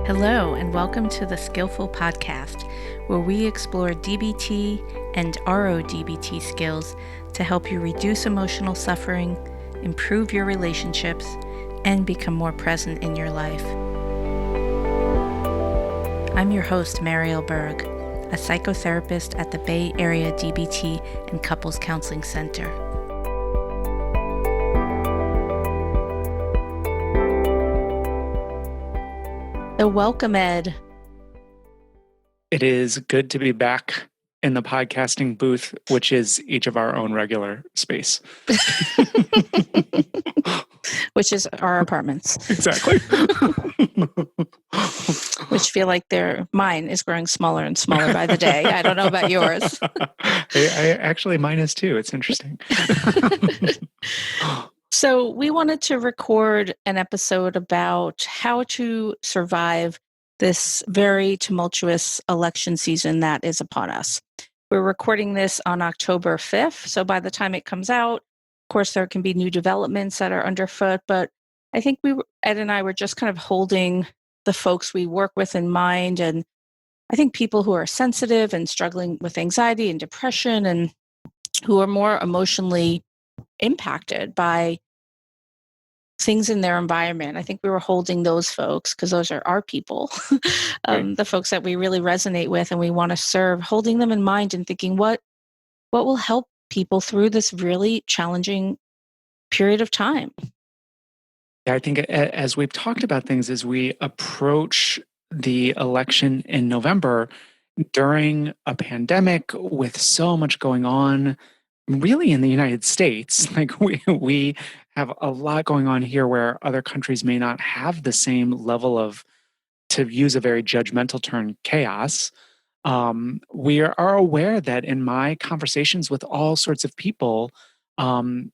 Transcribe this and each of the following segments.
Hello, and welcome to the Skillful podcast, where we explore DBT and RODBT skills to help you reduce emotional suffering, improve your relationships, and become more present in your life. I'm your host, Marielle Berg, a psychotherapist at the Bay Area DBT and Couples Counseling Center. So welcome, Ed. It is good to be back in the podcasting booth, which is each of our own regular space. Which is our apartments. Exactly. Which feel like mine is growing smaller and smaller by the day. I don't know about yours. I actually, mine is too. It's interesting. So we wanted to record an episode about how to survive this very tumultuous election season that is upon us. We're recording this on October 5th. So by the time it comes out, of course, there can be new developments that are underfoot. But I think Ed and I were just kind of holding the folks we work with in mind. And I think people who are sensitive and struggling with anxiety and depression and who are more emotionally impacted by things in their environment. I think we were holding those folks because those are our people, Right. The folks that we really resonate with and we want to serve, holding them in mind and thinking what will help people through this really challenging period of time. Yeah, I think as we've talked about things, as we approach the election in November, during a pandemic with so much going on, really in the United States, like we have a lot going on here where other countries may not have the same level of, to use a very judgmental term, chaos. We are aware that in my conversations with all sorts of people,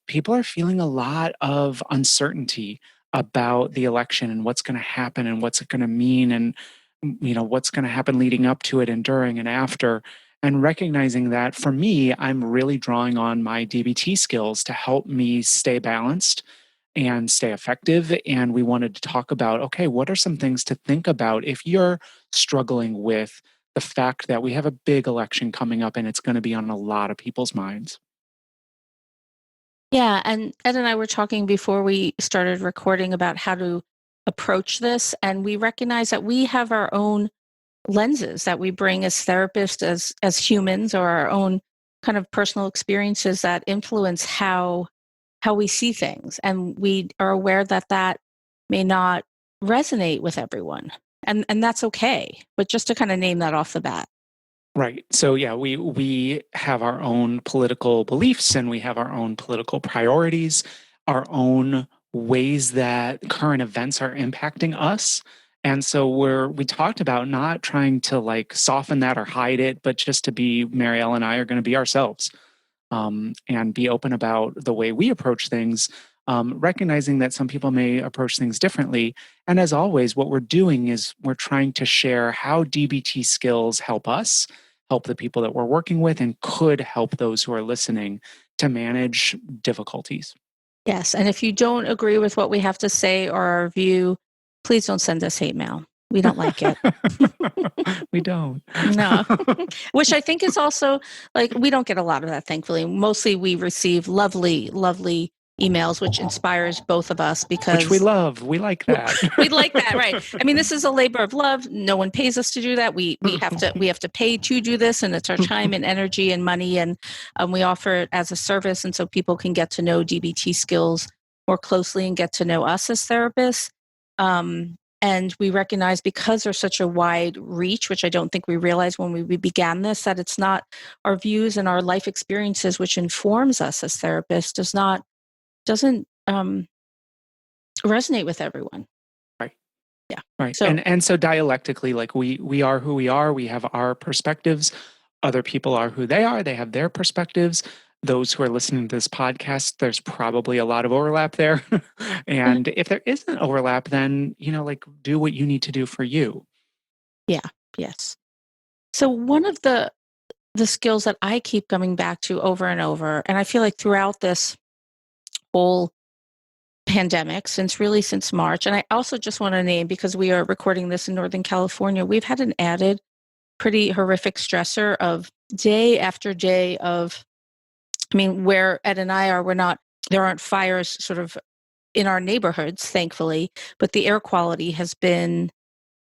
people are feeling a lot of uncertainty about the election and what's going to happen and what's it going to mean and what's going to happen leading up to it and during and after, and recognizing that for me, I'm really drawing on my DBT skills to help me stay balanced and stay effective. And we wanted to talk about, okay, what are some things to think about if you're struggling with the fact that we have a big election coming up and it's going to be on a lot of people's minds. Yeah, and Ed and I were talking before we started recording about how to approach this, and we recognize that we have our own lenses that we bring as therapists, as humans, or our own kind of personal experiences that influence how we see things, and we are aware that that may not resonate with everyone, and that's okay. But just to kind of name that off the bat. Right. So yeah, we have our own political beliefs and we have our own political priorities, our own ways that current events are impacting us. And so we talked about not trying to like soften that or hide it, but just to be, Marielle and I are going to be ourselves, and be open about the way we approach things, recognizing that some people may approach things differently. And as always, what we're doing is we're trying to share how DBT skills help us, help the people that we're working with, and could help those who are listening to manage difficulties. Yes, and if you don't agree with what we have to say or our view, please don't send us hate mail. We don't like it. We don't. No. Which I think is also, like, we don't get a lot of that, thankfully. Mostly we receive lovely, lovely emails, which inspires both of us because... Which we love. We like that. We like that, right. I mean, this is a labor of love. No one pays us to do that. We have to pay to do this, and it's our time and energy and money, and we offer it as a service, and so people can get to know DBT skills more closely and get to know us as therapists. And we recognize, because there's such a wide reach, which I don't think we realized when we began this, that it's not our views and our life experiences which informs us as therapists doesn't resonate with everyone. Right. Yeah. Right. And so dialectically, like we are who we are, we have our perspectives. Other people are who they are, they have their perspectives. Those who are listening to this podcast, there's probably a lot of overlap there. And if there isn't overlap, then, like, do what you need to do for you. Yeah. Yes. So one of the skills that I keep coming back to over and over, and I feel like throughout this whole pandemic since March. And I also just want to name, because we are recording this in Northern California, we've had an added pretty horrific stressor of day after day of, I mean, where Ed and I are, there aren't fires sort of in our neighborhoods, thankfully, but the air quality has been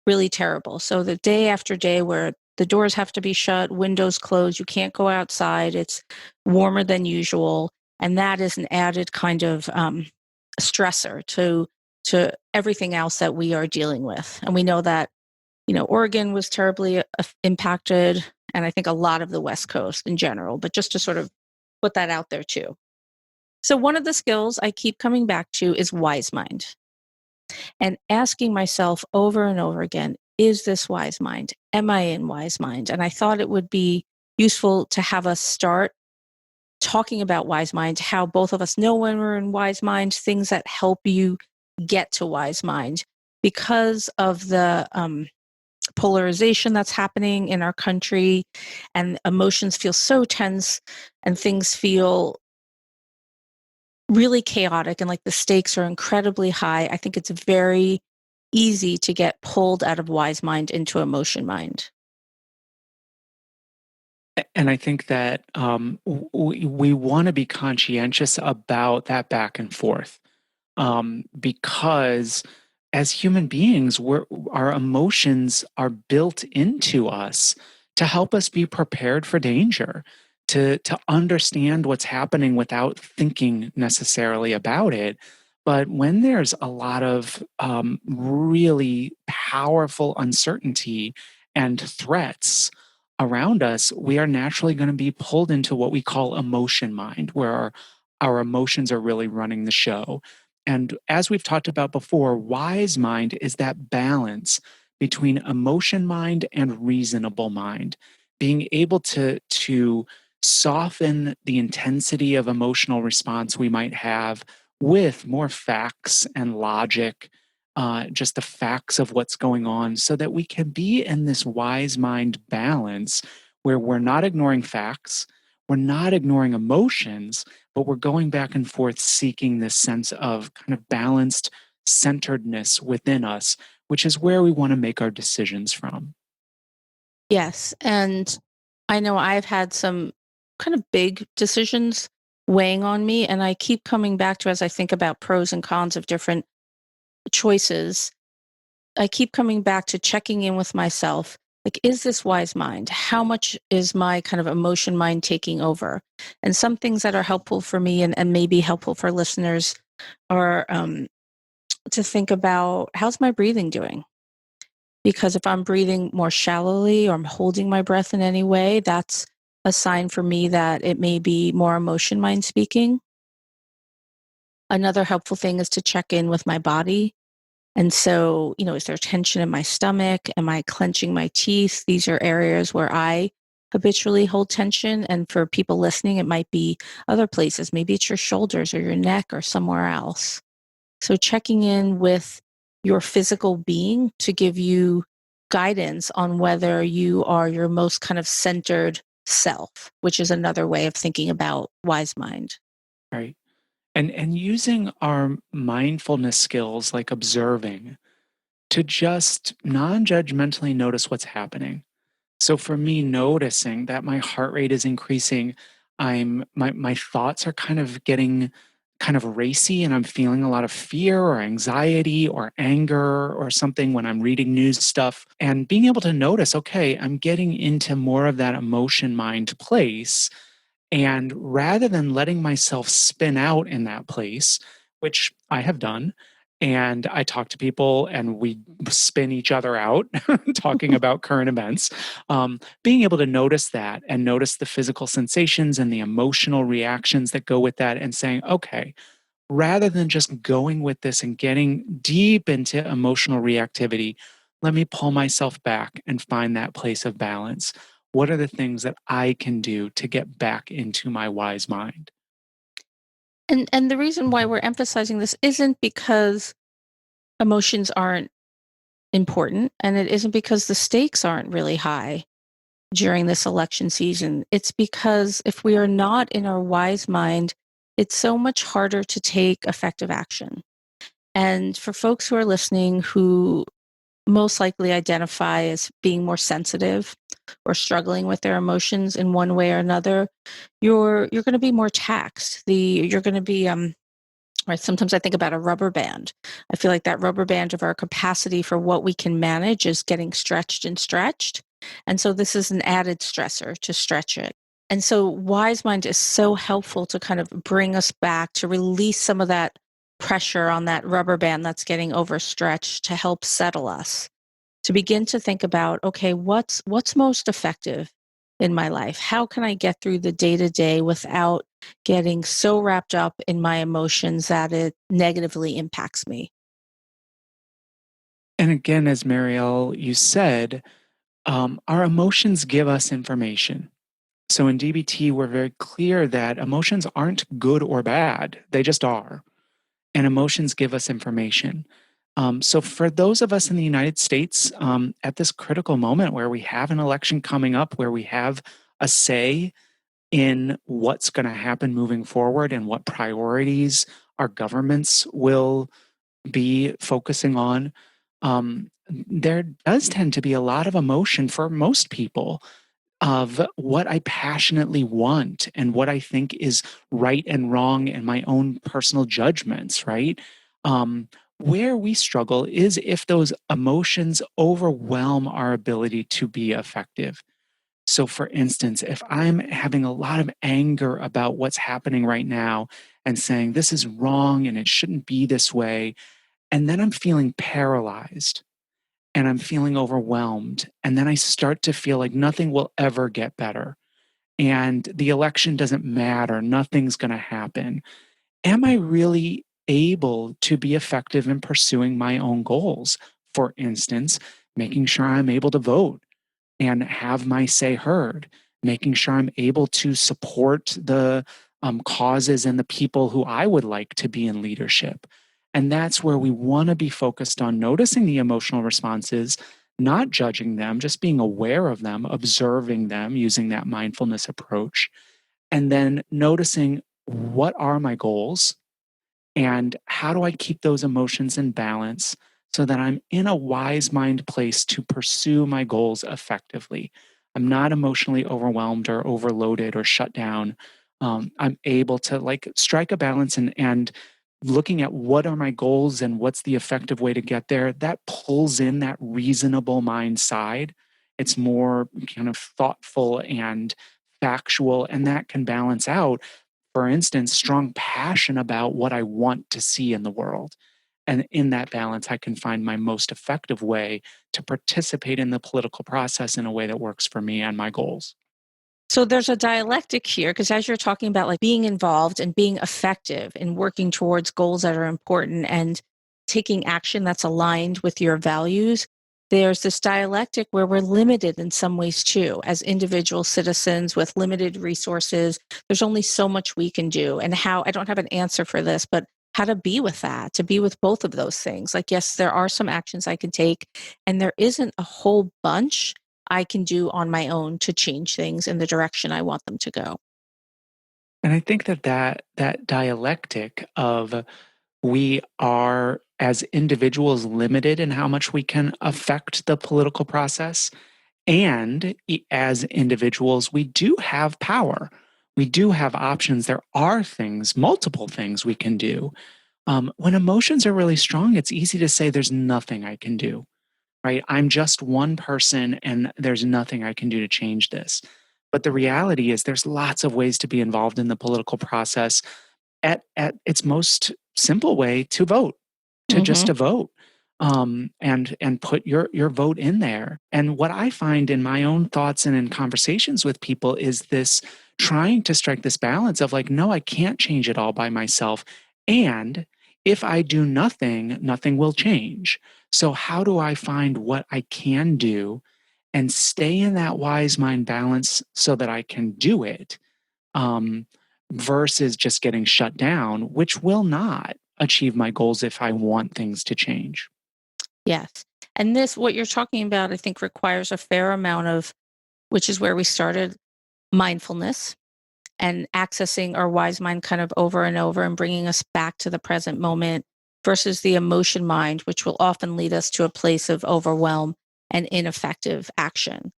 really terrible. So the day after day where the doors have to be shut, windows closed, you can't go outside, it's warmer than usual. And that is an added kind of stressor to everything else that we are dealing with. And we know that, Oregon was terribly impacted, and I think a lot of the West Coast in general, but just to sort of put that out there too. So one of the skills I keep coming back to is wise mind, and asking myself over and over again, is this wise mind? Am I in wise mind? And I thought it would be useful to have us start talking about wise mind, how both of us know when we're in wise mind, things that help you get to wise mind because of the polarization that's happening in our country, and emotions feel so tense and things feel really chaotic, and like the stakes are incredibly high. I think it's very easy to get pulled out of wise mind into emotion mind. And I think that we want to be conscientious about that back and forth, because as human beings, our emotions are built into us to help us be prepared for danger, to understand what's happening without thinking necessarily about it. But when there's a lot of really powerful uncertainty and threats around us, we are naturally going to be pulled into what we call emotion mind, where our emotions are really running the show. And as we've talked about before, wise mind is that balance between emotion mind and reasonable mind, being able to soften the intensity of emotional response we might have with more facts and logic, just the facts of what's going on, so that we can be in this wise mind balance where we're not ignoring facts, we're not ignoring emotions, but we're going back and forth seeking this sense of kind of balanced centeredness within us, which is where we want to make our decisions from. Yes. And I know I've had some kind of big decisions weighing on me, and I keep coming back to, as I think about pros and cons of different choices, I keep coming back to checking in with myself. Like, is this wise mind? How much is my kind of emotion mind taking over? And some things that are helpful for me and maybe helpful for listeners are to think about, how's my breathing doing? Because if I'm breathing more shallowly or I'm holding my breath in any way, that's a sign for me that it may be more emotion mind speaking. Another helpful thing is to check in with my body. And so, is there tension in my stomach? Am I clenching my teeth? These are areas where I habitually hold tension. And for people listening, it might be other places. Maybe it's your shoulders or your neck or somewhere else. So checking in with your physical being to give you guidance on whether you are your most kind of centered self, which is another way of thinking about wise mind. Right. And using our mindfulness skills like observing to just non-judgmentally notice what's happening. So for me, noticing that my heart rate is increasing, my thoughts are kind of getting kind of racy, and I'm feeling a lot of fear or anxiety or anger or something when I'm reading news stuff, and being able to notice, okay, I'm getting into more of that emotion mind place. And rather than letting myself spin out in that place, which I have done, and I talk to people and we spin each other out talking about current events, being able to notice that and notice the physical sensations and the emotional reactions that go with that, and saying, okay, rather than just going with this and getting deep into emotional reactivity, let me pull myself back and find that place of balance. What are the things that I can do to get back into my wise mind? And the reason why we're emphasizing this isn't because emotions aren't important, and it isn't because the stakes aren't really high during this election season. It's because if we are not in our wise mind, it's so much harder to take effective action. And for folks who are listening who most likely identify as being more sensitive or struggling with their emotions in one way or another, you're going to be more taxed. You're going to be right. Sometimes I think about a rubber band. I feel like that rubber band of our capacity for what we can manage is getting stretched and stretched. And so this is an added stressor to stretch it. And so Wise Mind is so helpful to kind of bring us back, to release some of that pressure on that rubber band that's getting overstretched, to help settle us, to begin to think about, okay, what's most effective in my life? How can I get through the day to day without getting so wrapped up in my emotions that it negatively impacts me? And again, as Marielle, you said, our emotions give us information. So in DBT, we're very clear that emotions aren't good or bad, they just are. And emotions give us information. So for those of us in the United States, at this critical moment where we have an election coming up, where we have a say in what's going to happen moving forward and what priorities our governments will be focusing on, there does tend to be a lot of emotion for most people of what I passionately want and what I think is right and wrong and my own personal judgments, right? Where we struggle is if those emotions overwhelm our ability to be effective. So, for instance, if I'm having a lot of anger about what's happening right now and saying this is wrong and it shouldn't be this way, and then I'm feeling paralyzed and I'm feeling overwhelmed. And then I start to feel like nothing will ever get better. And the election doesn't matter. Nothing's going to happen. Am I really able to be effective in pursuing my own goals? For instance, making sure I'm able to vote and have my say heard, making sure I'm able to support the causes and the people who I would like to be in leadership. And that's where we want to be focused on noticing the emotional responses, not judging them, just being aware of them, observing them using that mindfulness approach, and then noticing what are my goals and how do I keep those emotions in balance so that I'm in a wise mind place to pursue my goals effectively? I'm not emotionally overwhelmed or overloaded or shut down. I'm able to like strike a balance and looking at what are my goals and what's the effective way to get there. That pulls in that reasonable mind side. It's more kind of thoughtful and factual, and that can balance out, for instance, strong passion about what I want to see in the world. And in that balance, I can find my most effective way to participate in the political process in a way that works for me and my goals. So there's a dialectic here because as you're talking about like being involved and being effective in working towards goals that are important and taking action that's aligned with your values, there's this dialectic where we're limited in some ways too. As individual citizens with limited resources, there's only so much we can do. And how, I don't have an answer for this, but how to be with that, to be with both of those things. Like, yes, there are some actions I can take, and there isn't a whole bunch I can do on my own to change things in the direction I want them to go. And I think that dialectic of we are as individuals limited in how much we can affect the political process, and as individuals we do have power. We do have options. There are things, multiple things we can do. When emotions are really strong, it's easy to say there's nothing I can do, right? I'm just one person and there's nothing I can do to change this. But the reality is there's lots of ways to be involved in the political process at its most simple way, to vote, to just Mhm. to vote, and put your vote in there. And what I find in my own thoughts and in conversations with people is this trying to strike this balance of like, no, I can't change it all by myself. And if I do nothing, nothing will change. So how do I find what I can do and stay in that wise mind balance so that I can do it? um, versus just getting shut down, which will not achieve my goals if I want things to change. Yes. And this, what you're talking about, I think requires a fair amount of, which is where we started, mindfulness and accessing our wise mind kind of over and over and bringing us back to the present moment versus the emotion mind, which will often lead us to a place of overwhelm and ineffective action.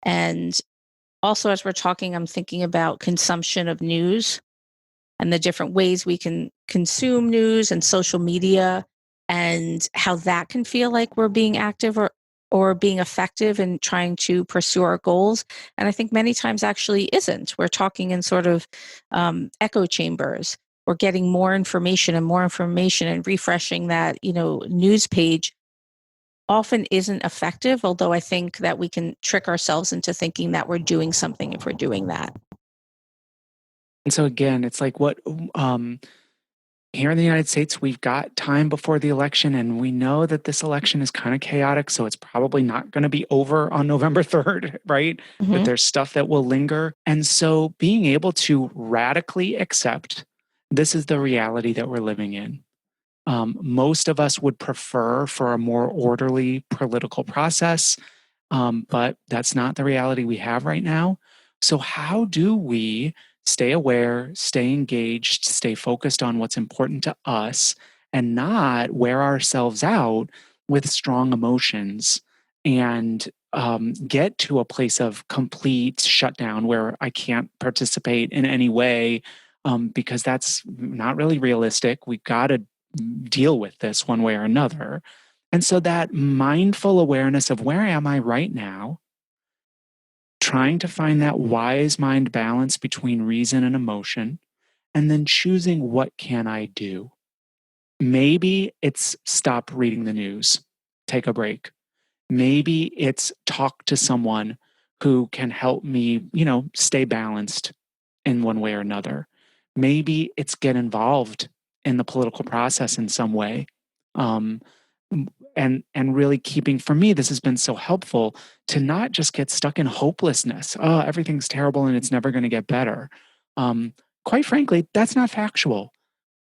And also, as we're talking, I'm thinking about consumption of news and the different ways we can consume news and social media and how that can feel like we're being active or being effective in trying to pursue our goals. And I think many times actually isn't. We're talking in sort of echo chambers. We're getting more information and refreshing that, news page often isn't effective, although I think that we can trick ourselves into thinking that we're doing something if we're doing that. And so again, it's like what here in the United States, we've got time before the election, and we know that this election is kind of chaotic. So it's probably not going to be over on November 3rd, right? That Mm-hmm. there's stuff that will linger. And so being able to radically accept this is the reality that we're living in. Most of us would prefer for a more orderly political process, but that's not the reality we have right now. So, how do we stay aware, stay engaged, stay focused on what's important to us, and not wear ourselves out with strong emotions and get to a place of complete shutdown where I can't participate in any way because that's not really realistic. We've got to deal with this one way or another. And so that mindful awareness of where am I right now, trying to find that wise mind balance between reason and emotion, and then choosing what can I do. Maybe it's stop reading the news, take a break. Maybe it's talk to someone who can help me, stay balanced in one way or another. Maybe it's get involved in the political process in some way. Um, and really keeping, for me, this has been so helpful to not just get stuck in hopelessness. Oh, everything's terrible and it's never going to get better. Um, Quite frankly, that's not factual,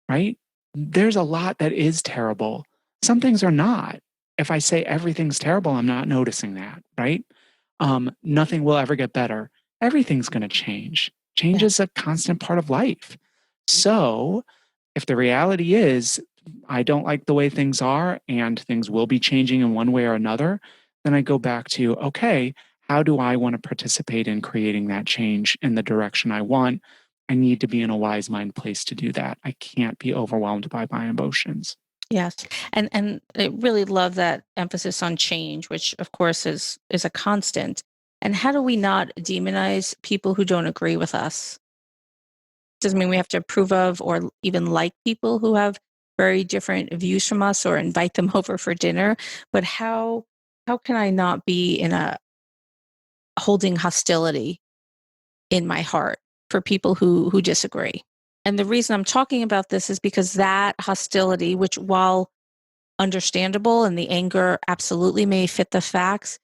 right? There's a lot that is terrible. Some things are not. If I say everything's terrible, I'm not noticing that, right? Nothing will ever get better. Everything's going to change. Change Yeah. is a constant part of life. So, if the reality is I don't like the way things are and things will be changing in one way or another, then I go back to, okay, how do I want to participate in creating that change in the direction I want? I need to be in a wise mind place to do that. I can't be overwhelmed by my emotions. Yes. And I really love that emphasis on change, which of course is a constant. And how do we not demonize people who don't agree with us? Doesn't mean we have to approve of or even like people who have very different views from us or invite them over for dinner, but how can I not be in a holding hostility in my heart for people who disagree? And the reason I'm talking about this is because that hostility, which while understandable and the anger absolutely may fit the facts,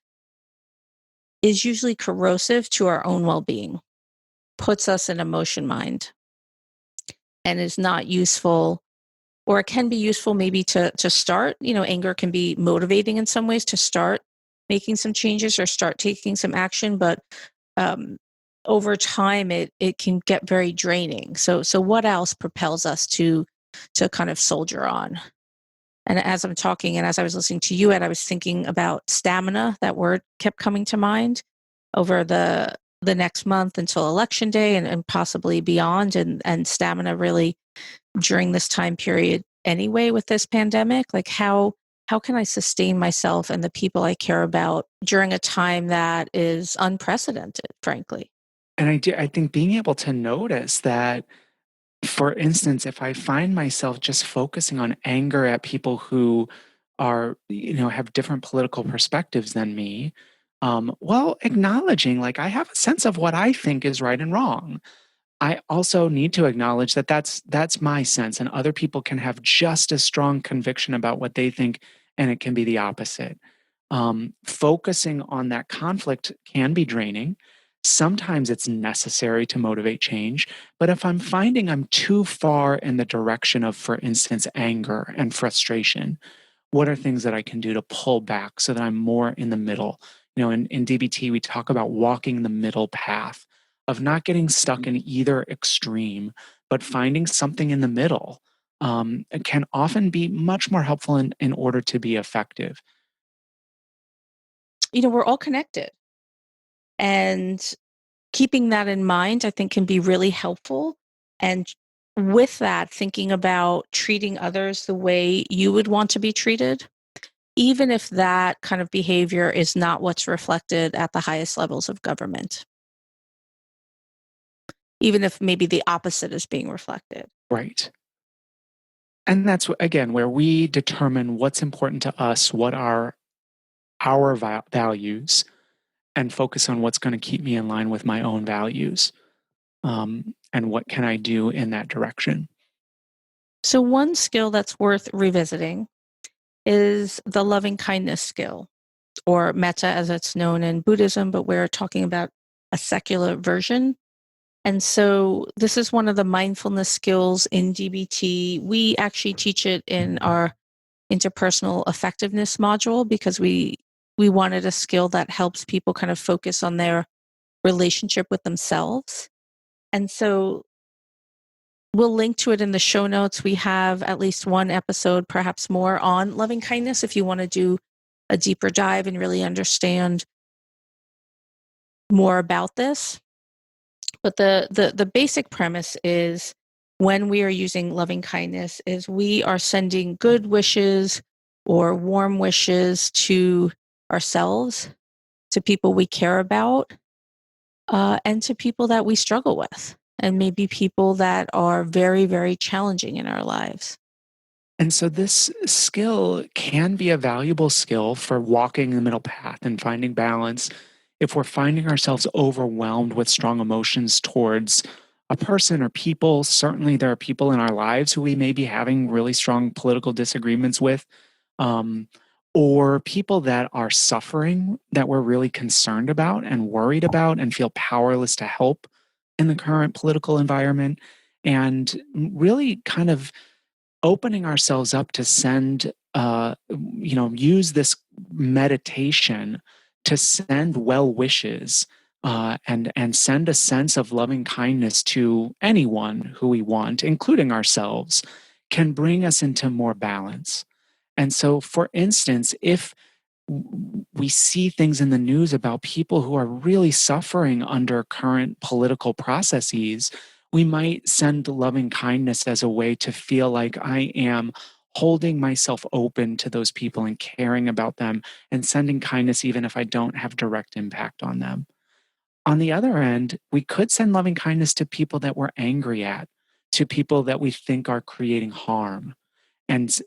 is usually corrosive to our own well-being, puts us in emotion mind, and is not useful, or it can be useful maybe to start. Anger can be motivating in some ways to start making some changes or start taking some action, but um, over time it can get very draining. So what else propels us to kind of soldier on? And as I'm talking and as I was listening to you, Ed, I was thinking about stamina. That word kept coming to mind over the next month until election day and possibly beyond. And stamina really during this time period anyway with this pandemic. Like how can I sustain myself and the people I care about during a time that is unprecedented, frankly? And I think being able to notice that, for instance, if I find myself just focusing on anger at people who are, have different political perspectives than me, well, acknowledging like I have a sense of what I think is right and wrong. I also need to acknowledge that that's my sense, and other people can have just as strong conviction about what they think, and it can be the opposite. Focusing on that conflict can be draining. Sometimes it's necessary to motivate change, but if I'm finding I'm too far in the direction of, for instance, anger and frustration, what are things that I can do to pull back so that I'm more in the middle? In DBT, we talk about walking the middle path. of not getting stuck in either extreme, but finding something in the middle can often be much more helpful in order to be effective. We're all connected. And keeping that in mind, I think, can be really helpful. And with that, thinking about treating others the way you would want to be treated, even if that kind of behavior is not what's reflected at the highest levels of government, even if maybe the opposite is being reflected. Right. And that's, again, where we determine what's important to us, what are our values, and focus on what's going to keep me in line with my own values. And what can I do in that direction? So, one skill that's worth revisiting is the loving kindness skill, or metta as it's known in Buddhism, but we're talking about a secular version. And so this is one of the mindfulness skills in DBT. We actually teach it in our interpersonal effectiveness module because we wanted a skill that helps people kind of focus on their relationship with themselves. And so we'll link to it in the show notes. We have at least one episode, perhaps more, on loving kindness if you want to do a deeper dive and really understand more about this. But the basic premise is, when we are using loving kindness, is we are sending good wishes or warm wishes to ourselves, to people we care about, and to people that we struggle with, and maybe people that are very, very challenging in our lives. And so this skill can be a valuable skill for walking the middle path and finding balance. If we're finding ourselves overwhelmed with strong emotions towards a person or people, certainly there are people in our lives who we may be having really strong political disagreements with, um, or people that are suffering that we're really concerned about and worried about and feel powerless to help in the current political environment. And really kind of opening ourselves up to send use this meditation to send well wishes, and send a sense of loving kindness to anyone who we want, including ourselves, can bring us into more balance. And so, for instance, if we see things in the news about people who are really suffering under current political processes, we might send loving kindness as a way to feel like I am holding myself open to those people and caring about them and sending kindness even if I don't have direct impact on them. On the other end, we could send loving kindness to people that we're angry at, to people that we think are creating harm, and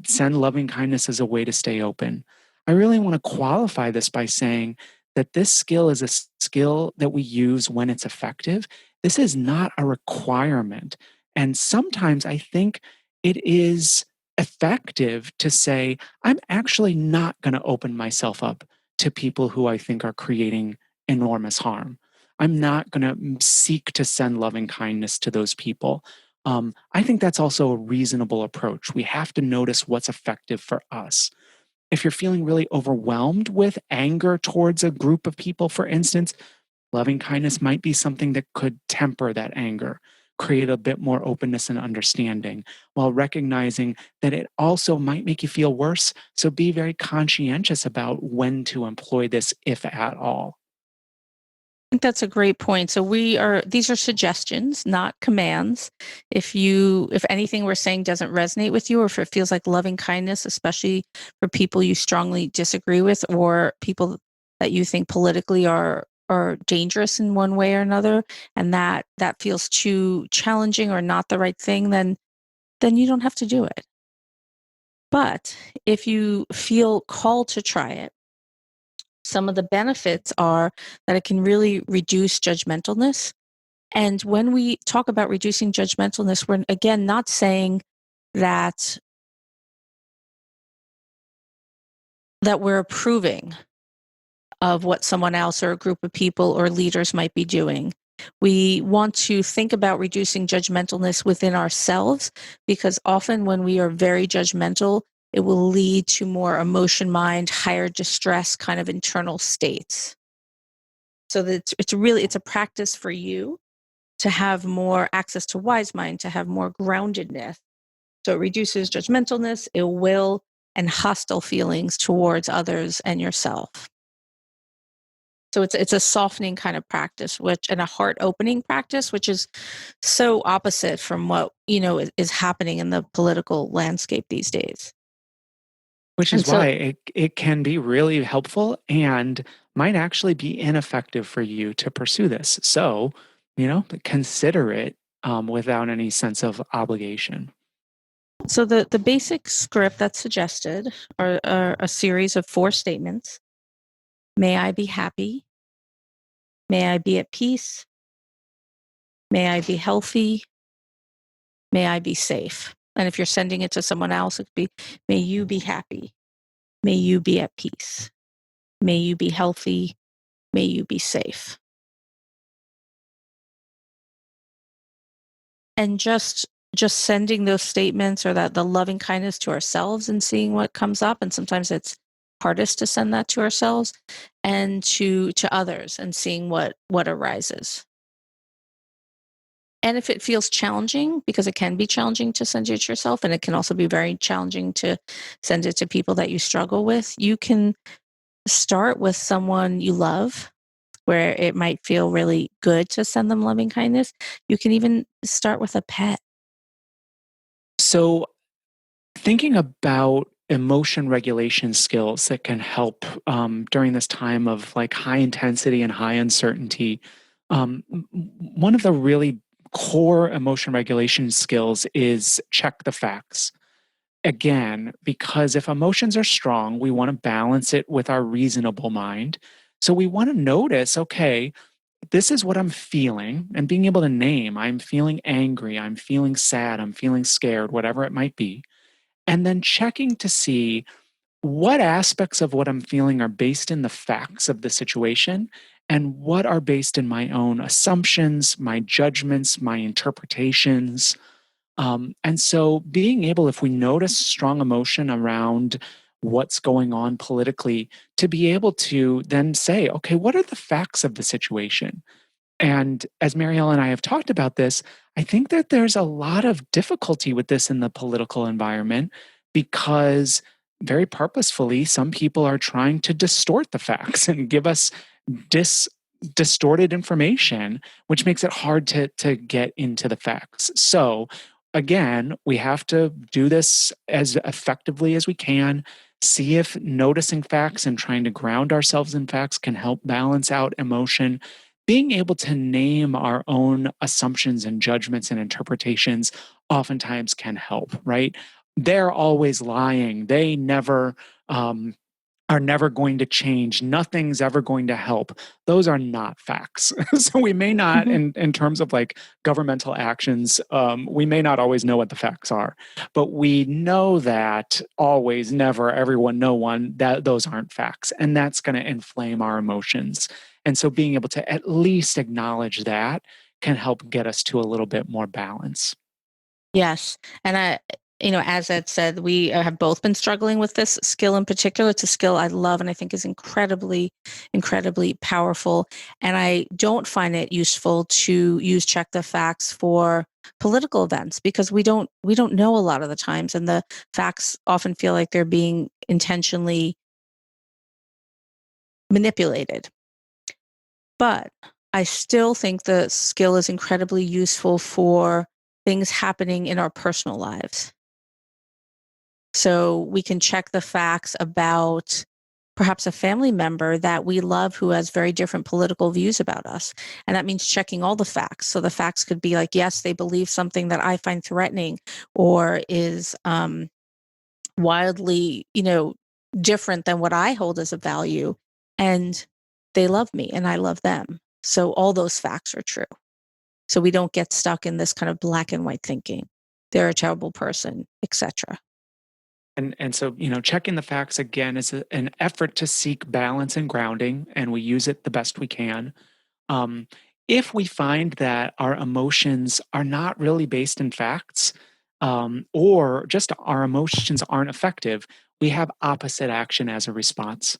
send loving kindness as a way to stay open. I really want to qualify this by saying that this skill is a skill that we use when it's effective. This is not a requirement. And sometimes I think it is effective to say, I'm actually not going to open myself up to people who I think are creating enormous harm. I'm not going to seek to send loving kindness to those people. I think that's also a reasonable approach. We have to notice what's effective for us. If you're feeling really overwhelmed with anger towards a group of people, for instance, loving kindness might be something that could temper that anger, create a bit more openness and understanding, while recognizing that it also might make you feel worse. So be very conscientious about when to employ this, if at all. I think that's a great point. So these are suggestions, not commands. If anything we're saying doesn't resonate with you, or if it feels like loving kindness, especially for people you strongly disagree with, or people that you think politically are dangerous in one way or another, and that feels too challenging or not the right thing, then you don't have to do it. But if you feel called to try it, some of the benefits are that it can really reduce judgmentalness. And when we talk about reducing judgmentalness, we're again not saying that we're approving of what someone else or a group of people or leaders might be doing. We want to think about reducing judgmentalness within ourselves, because often when we are very judgmental, it will lead to more emotion mind, higher distress kind of internal states. So that it's a practice for you to have more access to wise mind, to have more groundedness. So it reduces judgmentalness, ill will, and hostile feelings towards others and yourself. So it's a softening kind of practice, and a heart opening practice, which is so opposite from what is happening in the political landscape these days. Which And is so, why it can be really helpful and might actually be ineffective for you to pursue this. So, consider it without any sense of obligation. so the basic script that's suggested are a series of 4 statements. May I be happy? May I be at peace? May I be healthy? May I be safe? And if you're sending it to someone else, it could be, may you be happy. May you be at peace. May you be healthy. May you be safe. And just sending those statements, or that the loving kindness to ourselves, and seeing what comes up. And sometimes it's hardest to send that to ourselves, and to others, and seeing what arises. And if it feels challenging, because it can be challenging to send it to yourself, and it can also be very challenging to send it to people that you struggle with, you can start with someone you love, where it might feel really good to send them loving kindness. You can even start with a pet. So, thinking about emotion regulation skills that can help during this time of like high intensity and high uncertainty, one of the really core emotion regulation skills is check the facts. Again, because if emotions are strong, we want to balance it with our reasonable mind. So we want to notice, okay, this is what I'm feeling, and being able to name, I'm feeling angry, I'm feeling sad, I'm feeling scared, whatever it might be. And then checking to see what aspects of what I'm feeling are based in the facts of the situation and what are based in my own assumptions, my judgments, my interpretations. And so being able, if we notice strong emotion around what's going on politically, to be able to then say, okay, what are the facts of the situation? And as Marielle and I have talked about this, I think that there's a lot of difficulty with this in the political environment because very purposefully, some people are trying to distort the facts and give us dis distorted information, which makes it hard to get into the facts. So again, we have to do this as effectively as we can. See if noticing facts and trying to ground ourselves in facts can help balance out emotion. Being able to name our own assumptions and judgments and interpretations oftentimes can help, right? They're always lying. They never are never going to change. Nothing's ever going to help. Those are not facts. So we may not, Mhm. in terms of like governmental actions, we may not always know what the facts are, but we know that always, never, everyone, no one, that those aren't facts. And that's going to inflame our emotions. And so being able to at least acknowledge that can help get us to a little bit more balance. Yes. And as Ed said, we have both been struggling with this skill in particular. It's a skill I love and I think is incredibly, incredibly powerful. And I don't find it useful to use check the facts for political events, because we don't know a lot of the times, and the facts often feel like they're being intentionally manipulated. But I still think the skill is incredibly useful for things happening in our personal lives. So we can check the facts about perhaps a family member that we love who has very different political views about us. And that means checking all the facts. So the facts could be like, yes, they believe something that I find threatening, or is wildly, different than what I hold as a value. And they love me and I love them. So all those facts are true. So we don't get stuck in this kind of black and white thinking. They're a terrible person, etc. And so, checking the facts again is an effort to seek balance and grounding, and we use it the best we can. Um, if we find that our emotions are not really based in facts, or just our emotions aren't effective, we have opposite action as a response.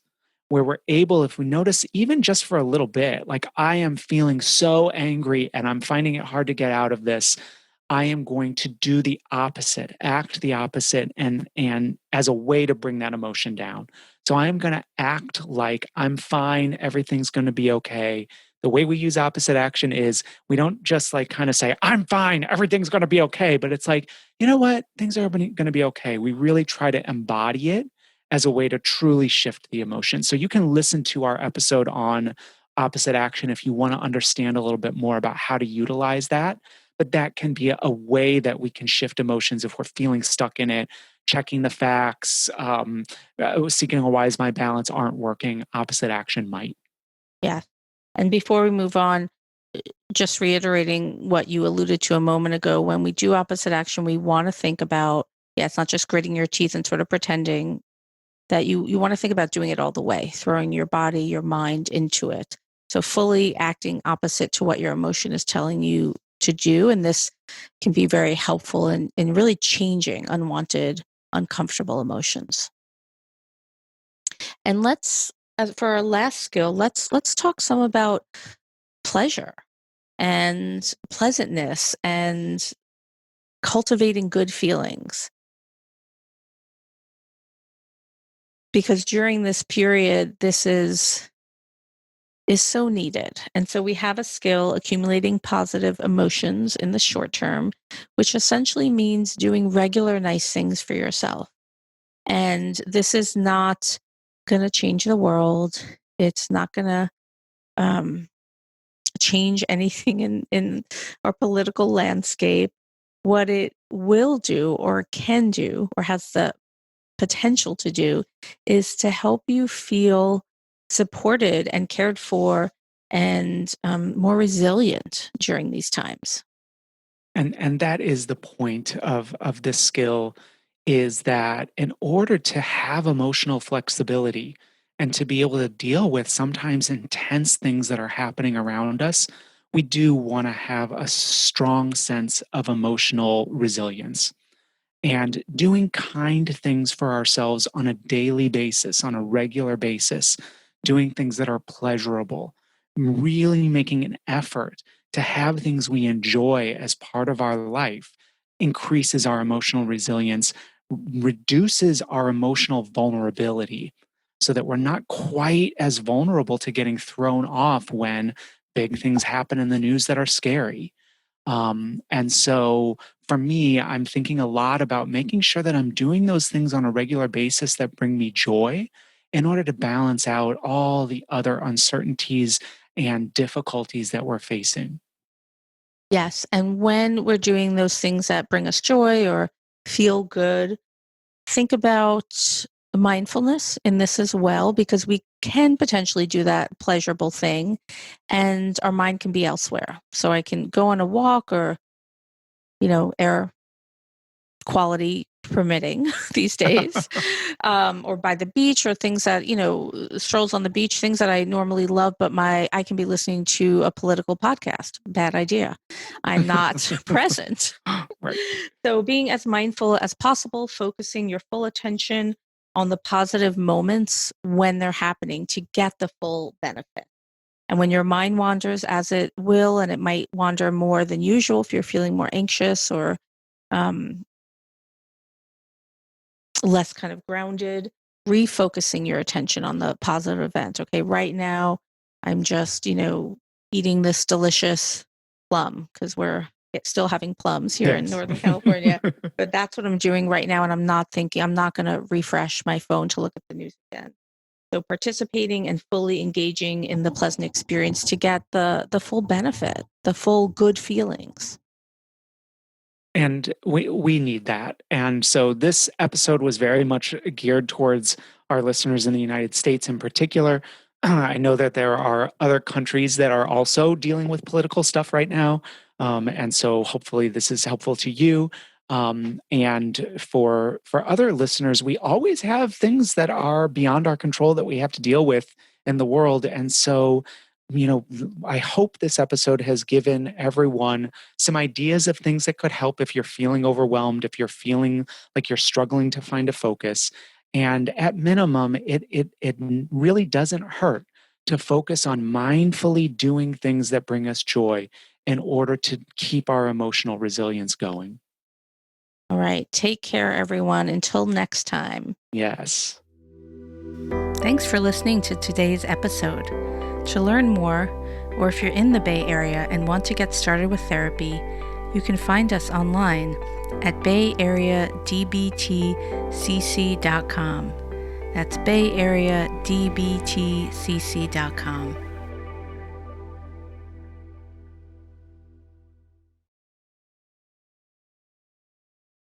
where we're able, if we notice, even just for a little bit, like I am feeling so angry and I'm finding it hard to get out of this, I am going to do the opposite, act the opposite, and as a way to bring that emotion down. So I am going to act like I'm fine, everything's going to be okay. The way we use opposite action is we don't just like kind of say, I'm fine, everything's going to be okay. But it's like, you know what? Things are going to be okay. We really try to embody it as a way to truly shift the emotion. So you can listen to our episode on opposite action if you want to understand a little bit more about how to utilize that. But that can be a way that we can shift emotions if we're feeling stuck in it, checking the facts, seeking a wise my balance aren't working. Opposite action might. Yeah. And before we move on, just reiterating what you alluded to a moment ago, when we do opposite action, we want to think about, it's not just gritting your teeth and sort of pretending that you want to think about doing it all the way, throwing your body, your mind into it. So fully acting opposite to what your emotion is telling you to do. And this can be very helpful in really changing unwanted, uncomfortable emotions. And for our last skill, let's talk some about pleasure and pleasantness and cultivating good feelings. Because during this period, this is so needed. And so we have a skill, accumulating positive emotions in the short term, which essentially means doing regular nice things for yourself. And this is not going to change the world. It's not going to change anything in our political landscape. What it will do or can do or has the potential to do is to help you feel supported and cared for and more resilient during these times. And that is the point of this skill, is that in order to have emotional flexibility and to be able to deal with sometimes intense things that are happening around us, we do want to have a strong sense of emotional resilience. And doing kind things for ourselves on a daily basis, on a regular basis, doing things that are pleasurable, really making an effort to have things we enjoy as part of our life increases our emotional resilience, reduces our emotional vulnerability so that we're not quite as vulnerable to getting thrown off when big things happen in the news that are scary. And so for me, I'm thinking a lot about making sure that I'm doing those things on a regular basis that bring me joy in order to balance out all the other uncertainties and difficulties that we're facing. Yes. And when we're doing those things that bring us joy or feel good, think about mindfulness in this as well, because we can potentially do that pleasurable thing and our mind can be elsewhere. So I can go on a walk or, air quality permitting these days, or by the beach or things that, strolls on the beach, things that I normally love, but I can be listening to a political podcast. Bad idea. I'm not present. Right. So being as mindful as possible, focusing your full attention on the positive moments when they're happening to get the full benefit. And when your mind wanders, as it will, and it might wander more than usual if you're feeling more anxious or um, less kind of grounded, refocusing your attention on the positive event. Okay, right now I'm just, eating this delicious plum because we're still having plums here in Yes. Northern California. But that's what I'm doing right now. And I'm not going to refresh my phone to look at the news again. So participating and fully engaging in the pleasant experience to get the full benefit, the full good feelings. And we need that. And so this episode was very much geared towards our listeners in the United States in particular. I know that there are other countries that are also dealing with political stuff right now. And so hopefully this is helpful to you. And for other listeners, we always have things that are beyond our control that we have to deal with in the world. And so, I hope this episode has given everyone some ideas of things that could help if you're feeling overwhelmed, if you're feeling like you're struggling to find a focus. And at minimum, it really doesn't hurt to focus on mindfully doing things that bring us joy in order to keep our emotional resilience going. All right. Take care, everyone. Until next time. Yes. Thanks for listening to today's episode. To learn more, or if you're in the Bay Area and want to get started with therapy, you can find us online at bayarea.dbtcc.com. That's bayarea.dbtcc.com.